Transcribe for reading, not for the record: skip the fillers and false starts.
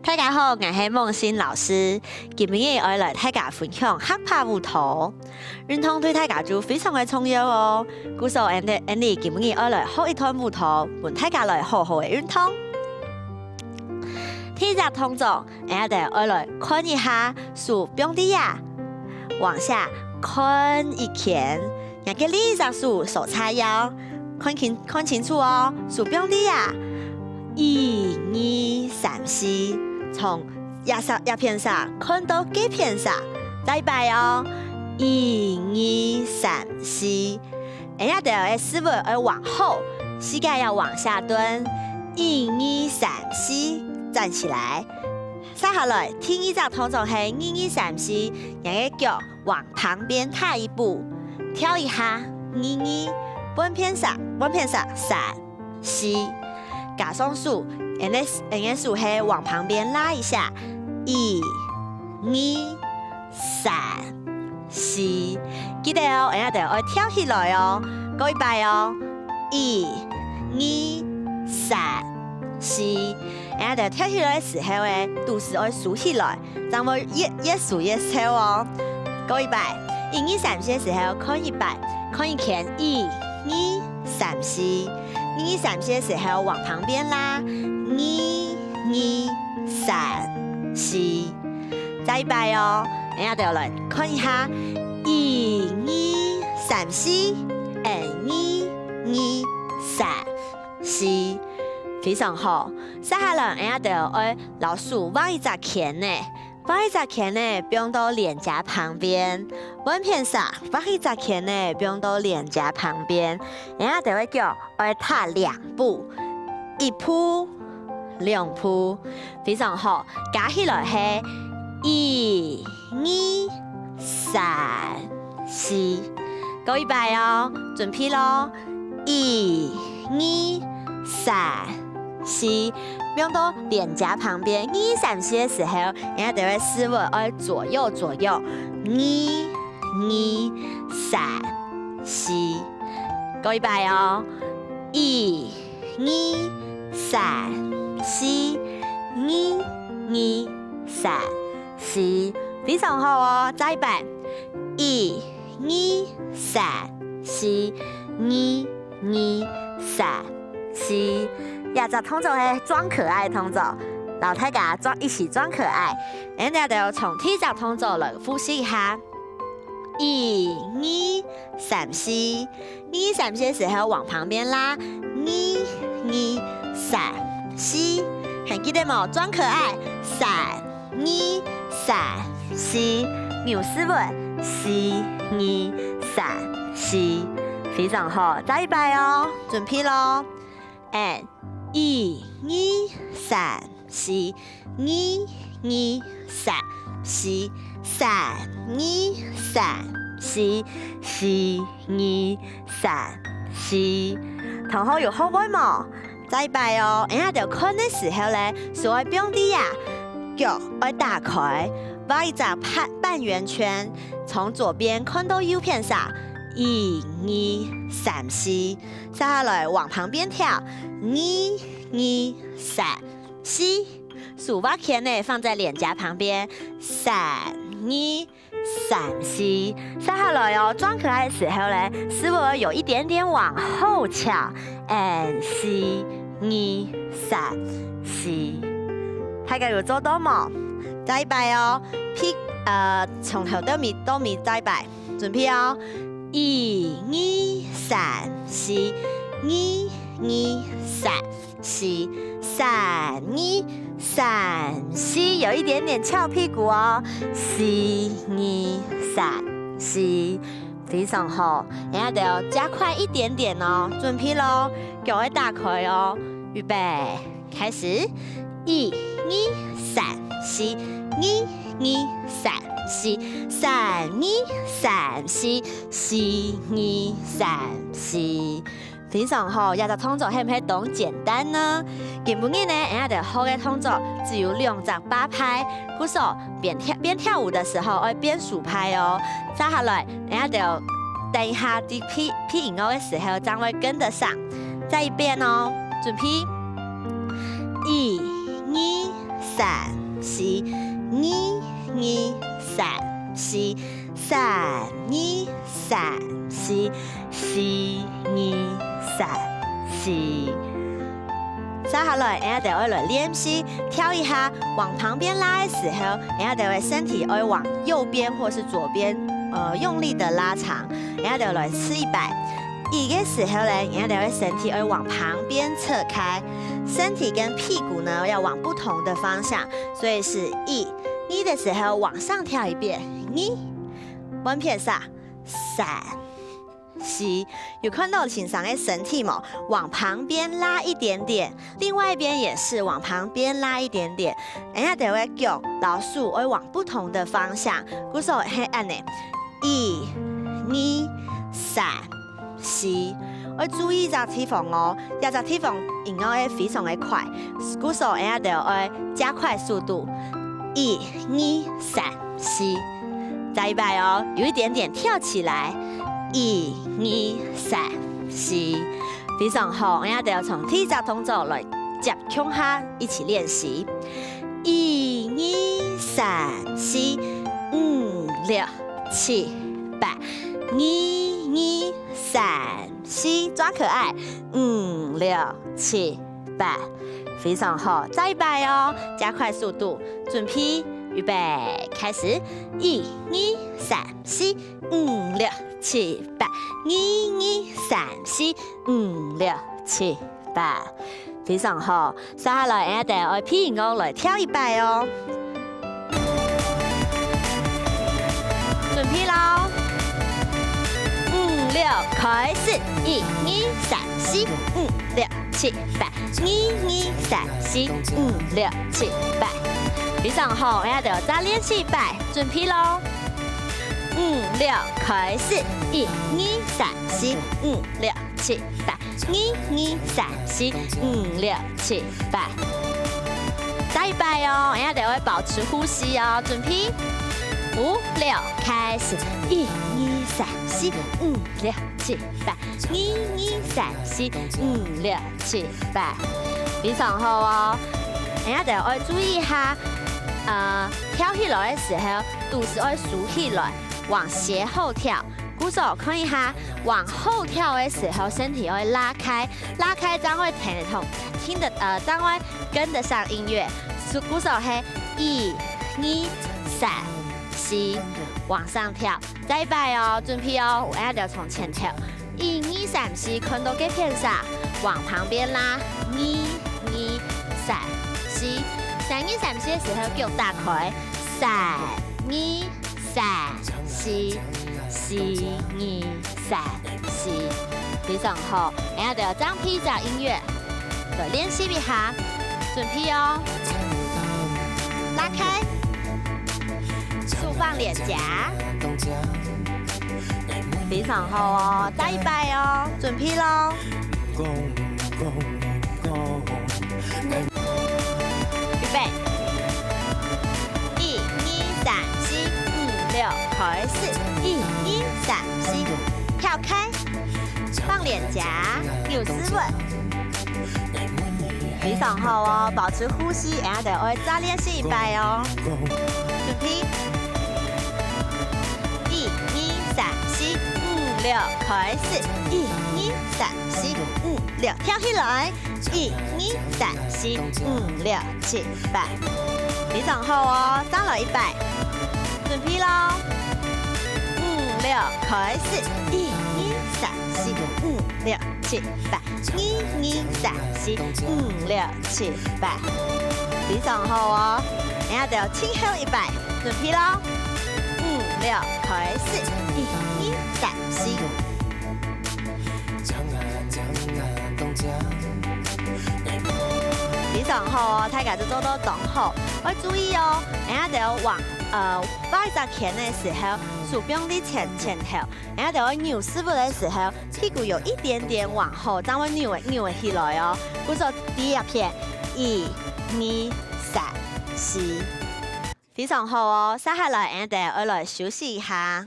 大家好，我是梦欣老师。今日我来大家分享合拍舞蹈。运动对大家就非常的重要哦。故所Andy今日我来学一段舞蹈，让大家来好好的运动。第一个动作，我来看一下手柄底下，往下看一圈，然后另一只手叉腰，看清楚哦，手柄底下。1、2、3、4，从叶片上看到底片上，再摆哦。1、2、3、4，的思维要往后，膝盖要往下蹲。1、2、3、4，站起来。接下来听一个动作是1、2、3、4，两个脚往旁边踏一步，跳一下。2、2，半片上3、4。加上数，数是往旁边拉一下，1、2、3、4，記得哦，要跳起來哦，各位擺哦，1、2、3、4，跳起來的時候呢，肚子要豎起來，這樣越豎越瘦哦，各位擺，1、2、3、4的時候看一擺，看一圈，1、2、3、4。1、2、3、4的时候往旁边拉，1、2、3、4，再一摆哦，来看一下，1、2、3、4，1、2、3、4，非常好。接下来要老鼠往一只拳呢，往一只拳呢，不用到脸颊旁边，往片上，往一只拳呢，不用到脸颊旁边，会叫我踏2步，1步、2步，非常好。加起来是1、2、3、4，各位摆哦，准备咯，1、2、3、4。不用到脸颊旁边，1、2、3、4的时候，会思维要左右，1、2、3、4，各位摆哦，1、2、3、4，1、2、3、4，非常好哦，再摆，1、2、3、4，1、2、3、4。这动作是装可爱的动作，老大家一起装可爱。要从第一个动作来复习一下。1、2、3、4，1、2、3、4的时候往旁边拉，1、2、3、4，还记得吗？装可爱，3、2、3、4，扭思维，4、2、3、4，非常好，再一摆哦，准备咯。1、2、3、4，1、2、3、4，3、2、3、4，4、2、3、4，同學有學會冇？再擺哦，要看的時候呢，所謂柄底下腳要打開，畫一個半圓圈，從左邊看到右邊上，1、2、3、4，接下來往旁邊跳，1、2、3、4，手把拳呢放在臉頰旁邊，3、2、3、4，接下來哦，裝可愛的時候呢，思維有一點點往後翹，4、2、3、4，大家有做到冇？再擺哦，從頭到尾再擺，準備哦，1、2、3、4，1、2、3、4，3、2、3、4，有一點點翹屁股哦，4、2、3、4，非常好，要加快一點點哦，準備咯，腳會打開哦，預備，開始，1、2、3、4，1、2、3、4，3、2、3、4，4、2、3、4。非常好，这个动作是不是懂简单呢？今日呢，要好的动作只有2只8拍，鼓手边跳舞的时候要边数拍哦。接下来，要等一下第P音乐的时候，将会跟得上。再一遍哦，准备，1、2、3、三四，二二三四，三二三四，四二三四。接下来，我哋要来练习跳一下，往旁边拉的时候，我哋会身体会往右边或是左边，用力的拉长。我哋来试100。一的时候呢，我哋会身体会往旁边侧开，身体跟屁股呢要往不同的方向，所以是1。2的时候往上跳一遍，2，弯片上3。4，有看到请上的身体吗？往旁边拉一点点，另外一边也是往旁边拉一点点。人家就会脚老鼠会往不同的方向，鼓手会按呢，1、2、3、4。我注意这地方哦，这地方应该会非常的快，鼓手人家就会加快速度，1、2、3、4。再一摆哦，有一点点跳起来。1、2、3、4，非常好。我们要从第一个动作来接胸下一起练习。1、2、3、4、5、6、7、8。1、2、3、4，抓可爱。5、6、7、8，非常好。再一摆哦，加快速度，准备。预备，开始！1、2、3、4、5、6、7、8。1、2、3、4、5、6、7、8，非常好。接下来，我哋要拼音来跳1摆哦。准备咯！5、6，开始！1、2、3、4、5、6、7、8。1、2、3、4、5、6、7、8。非常好，我哋再练习1摆，准备咯！5、6，开始！1、2、3、4、5、6、7、8。1、2、3、4、5、6、7、8。再1摆哦，我哋会保持呼吸哦，准备！5、6，开始！1、2、3、4、5、6、7、8。1、2、3、4、5、6、7、8。非常好哦，我哋要注意一下。跳起来的时候，肚子会竖起来，往斜后跳。鼓手看一下，往后跳的时候，身体会拉开，拉开将会听得将会跟得上音乐。鼓手是1、2、3、4，往上跳。再1摆哦，准备哦，我要从前跳。1、2、3、4，看到这片上，往旁边拉。1、2、3、4。3、2、3、4的时候腳打開，3、2、3、4、4、2、3、4，非常好。然後就將披着音樂來練習一下，準備哦。拉開，豎放臉頰，非常好哦。再1擺哦，準備咯。預備，1、2、3、4、5、6，開始，1、2、3、4，跳開，放臉頰，扭絲紋，非常好哦，保持呼吸，然後我再練習1擺哦，準備，1、2、3、4、5、6，開始，1、2、3、4、5、6，跳起來。1、2、3、4、5、6、7、8，非常好哦，再來1擺，準備咯。5、6，開始。1、2、3、4、5、6、7、8。1、2、3、4、5、6、7、8，非常好哦。然後就前後1擺，準備咯。5、6，開始。1、2、3、4。非常好哦，大家都做到很好。要注意哦，人家就要往摆隻拳的時候，手柄的前頭，人家就要扭師傅的時候，屁股有一點點往後，這樣扭起來哦。鼓手第一片，1、2、3、4，非常好哦。接下來人家要來休息一下。